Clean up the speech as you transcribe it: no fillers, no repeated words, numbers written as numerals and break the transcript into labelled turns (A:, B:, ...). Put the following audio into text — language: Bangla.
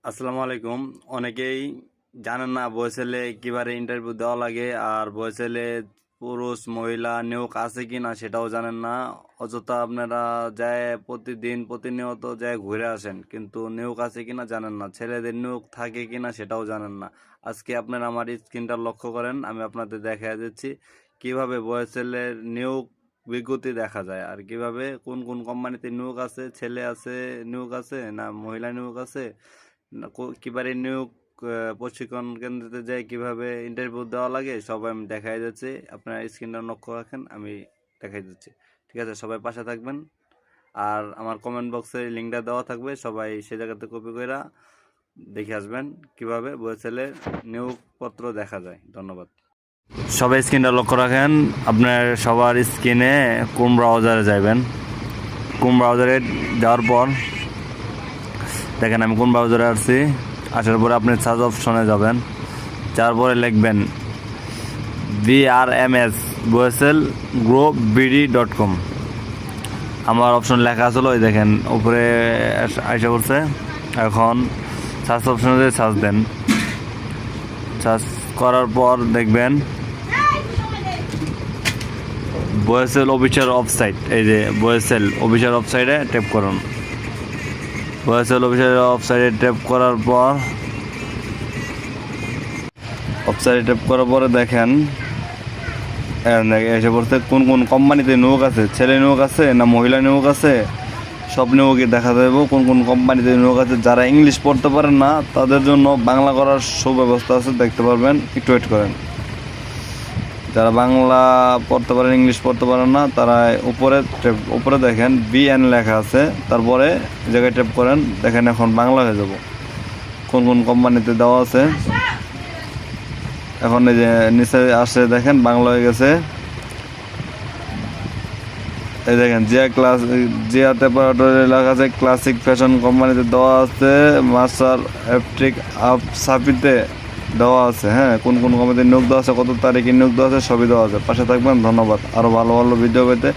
A: আসসালামু আলাইকুম। অনেকেই জানেন না বয়সেলে কিভাবে ইন্টারভিউ দেওয়া লাগে, আর বয়সেলে পুরুষ মহিলা নিয়োগ আছে কিনা সেটাও জানেন না। অযথা আপনারা যায় প্রতিদিন প্রতিনিয়ত যায় ঘুরে আসেন, কিন্তু নিয়োগ আছে কিনা জানেন না। ছেলেদের নিয়োগ থাকে কিনা সেটাও জানেন না। আজকে আপনারা আমার স্ক্রিনটা লক্ষ্য করেন, আমি আপনাদের দেখা দিচ্ছি কিভাবে বয়সেলের নিয়োগ বিজ্ঞপ্তি দেখা যায়, আর কিভাবে কোন কোন কোম্পানিতে নিয়োগ আছে, ছেলে আছে নিয়োগ আছে না মহিলা নিয়োগ আছে, কিভাবে নিয়োগ প্রশিক্ষণ কেন্দ্রতে যাই কিভাবে ইন্টারভিউ দেওয়া লাগে সবাই আমি দেখাই যাচ্ছি। আপনারা স্ক্রিনটা লক্ষ্য রাখেন, আমি দেখাই দিচ্ছি। ঠিক আছে, সবাই পাশে থাকবেন। আর আমার কমেন্ট বক্সে লিঙ্কটা দেওয়া থাকবে, সবাই সে জায়গাতে কপি করে দেখে আসবেন কিভাবে বইছেলের নিয়োগপত্র দেখা যায়। ধন্যবাদ। সবাই স্ক্রিনটা লক্ষ্য রাখেন, আপনার সবার স্ক্রিনে কোন ব্রাউজারে যাবেন। কোন ব্রাউজারে যাওয়ার পর দেখেন আমি কোন ব্রাউজারে আসছি। আসার পরে আপনি সার্চ অপশনে যাবেন, যাওয়ার পরে লিখবেন VRMS বয়েসেল গ্রো BD.com। আমার অপশন লেখা আসলো, ওই দেখেন উপরে আইসা করছে। এখন সার্চ অপশনে সার্চ দেন। সার্চ করার পর দেখবেন বয়েসেল অফিসিয়াল ওয়েবসাইট, এই যে বয়েসেল অফিসিয়াল ওয়েবসাইটে ট্যাপ করুন। বয়েসেল অফিসিয়াল ওয়েবসাইটে ট্যাপ করার পর দেখেন এসে পড়ছে কোন কোন কোম্পানিতে নিয়োগ আছে, ছেলে নিয়োগ আছে না মহিলা নিয়োগ আছে, সব নিয়োগই দেখা যাবে কোন কোন কোম্পানিতে নিয়োগ আছে। যারা ইংলিশ পড়তে পারেন না তাদের জন্য বাংলা করার সুব্যবস্থা আছে, দেখতে পারবেন। একটু ওয়েট করেন। যারা বাংলা পড়তে পারেন ইংলিশ পড়তে পারেন না তারা উপরে দেখেন BN লেখা আছে, তারপরে জায়গায় ট্যাপ করেন। দেখেন এখন বাংলা হয়ে যাব কোন কোন কোম্পানিতে দেওয়া আছে। এখন এই যে নিচে আসে দেখেন বাংলা হয়ে গেছে। এই দেখেন জিয়া টেপারেটরি লেখা আছে, ক্লাসিক ফ্যাশন কোম্পানিতে দেওয়া আছে, মাস্টার ইলেকট্রিক সাপিতে দেওয়া আছে। হ্যাঁ, কোন কোন কোম্পানিতে নিয়োগ দেওয়া আছে, কত তারিখে নিয়োগ দেওয়া আছে সবই দেওয়া আছে। পাশে থাকবেন। ধন্যবাদ। আরও ভালো ভালো ভিডিও পেতে